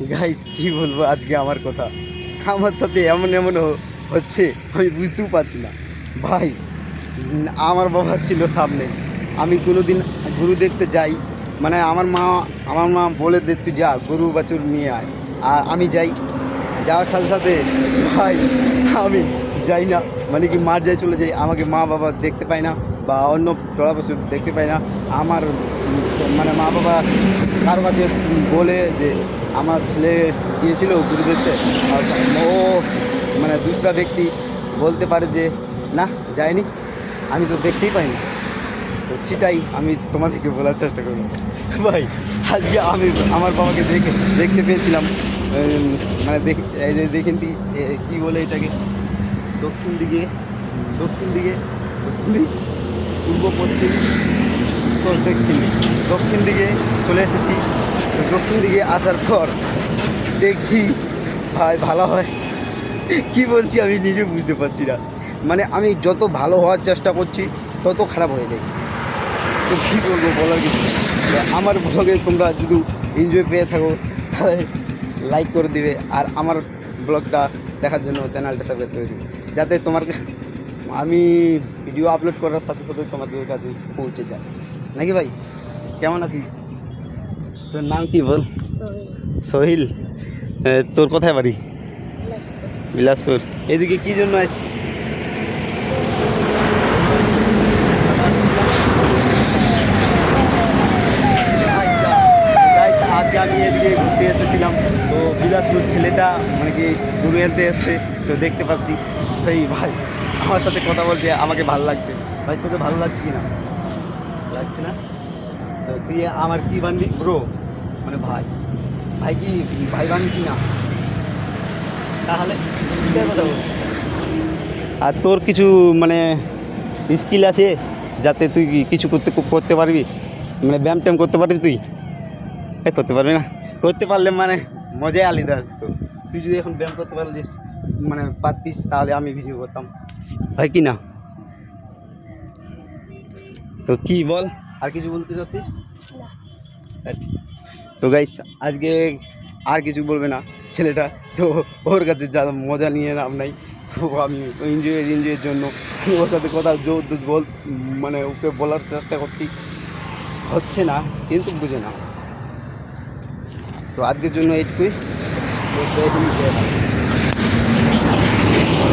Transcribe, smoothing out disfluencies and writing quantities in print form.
Guys কি বলবো আজকে আমার কথা, আমার সাথে এমন এমন হচ্ছে আমি বুঝতেও পারছি না ভাই। আমার বাবা ছিল সামনে, আমি কোনোদিন গরু দেখতে যাই, মানে আমার মা বলে দে তুই যা গরু বাছুর নিয়ে আয়, আর আমি যাই, যাওয়ার সাথে সাথে ভাই আমি যাই না, মানে কি মার যাই চলে যাই, আমাকে মা বাবা দেখতে পায় না বা অন্য টলা পশু দেখতে পায় না। আমার মানে মা বাবা কারো কাছে বলে যে আমার ছেলে গিয়েছিল গুরু দেখতে, আর ও মানে দুসরা ব্যক্তি বলতে পারে যে না যায়নি, আমি তো দেখতেই পাইনি। তো সেটাই আমি তোমাদেরকে বলার চেষ্টা করবো ভাই। আজকে আমি আমার বাবাকে দেখতে পেয়েছিলাম, মানে এই যে দেখেন কী বলে এটাকে, দক্ষিণ দিকে দক্ষিণ দিকে দক্ষিণ দিক পূর্ব পশ্চিম, তো দক্ষিণ দিকে চলে এসেছি। তো দক্ষিণ দিকে আসার পর দেখছি ভাই ভালো হয় কি বলছি আমি নিজে বুঝতে পারছি না, মানে আমি যত ভালো হওয়ার চেষ্টা করছি তত খারাপ হয়ে যায়। তো কী করবো বলার কিছু। আমার ব্লগে তোমরা যদি এনজয় পেয়ে থাকো তাহলে লাইক করে দিবে, আর আমার ব্লগটা দেখার জন্য চ্যানেলটা সাবস্ক্রাইব করে দিবে, যাতে তোমার আমি ভিডিও আপলোড করার সাথে সাথে তোমাদের কাছে পৌঁছে যায়। নাকি ভাই, কেমন আছিস? তোর নাম কি বল? সোহিল। তোর কোথায় বাড়ি? বিলাসপুর। এদিকে কি জন্য আসছি? আজকে আমি এদিকে ঘুরতে এসেছিলাম, তো বিলাসপুর ছেলেটা মানে কি ঘুরে আনতে এসছে, তো দেখতে পাচ্ছি সেই ভাই আমার সাথে কথা বলছে, আমাকে ভালো লাগছে। ভাই তোকে ভালো লাগছে কি না? লাগছে না? তো তুই আমার কি বানবি ব্রো, মানে ভাই, ভাই কি ভাই বানবি কি না? তাহলে কথা বল। আর তোর কিছু মানে স্কিল আছে যাতে তুই কিছু করতে পারবি, মানে ব্যায়াম ট্যাম করতে পারবি তুই? করতে পারবি না? করতে পারলে মানে মজাই আলাদা আসতো। তুই যদি এখন ব্যায়াম করতে পারলিস মানে পারতিস, তাহলে আমি ভিডিও করতাম, হয় কি না? তো কি বল, আর কিছু বলতে চাচ্ছিস? তো গাইস আজকে আর কিছু বলবে না ছেলেটা, তো ওর কাছে যা মজা নিয়ে নাম নাই। তো আমি এনজয়ের জন্য ওর সাথে কথা জোর বল, মানে ওকে বলার চেষ্টা করতে হচ্ছে না, কিন্তু বুঝে না। তো আজকের জন্য এইটুকুই।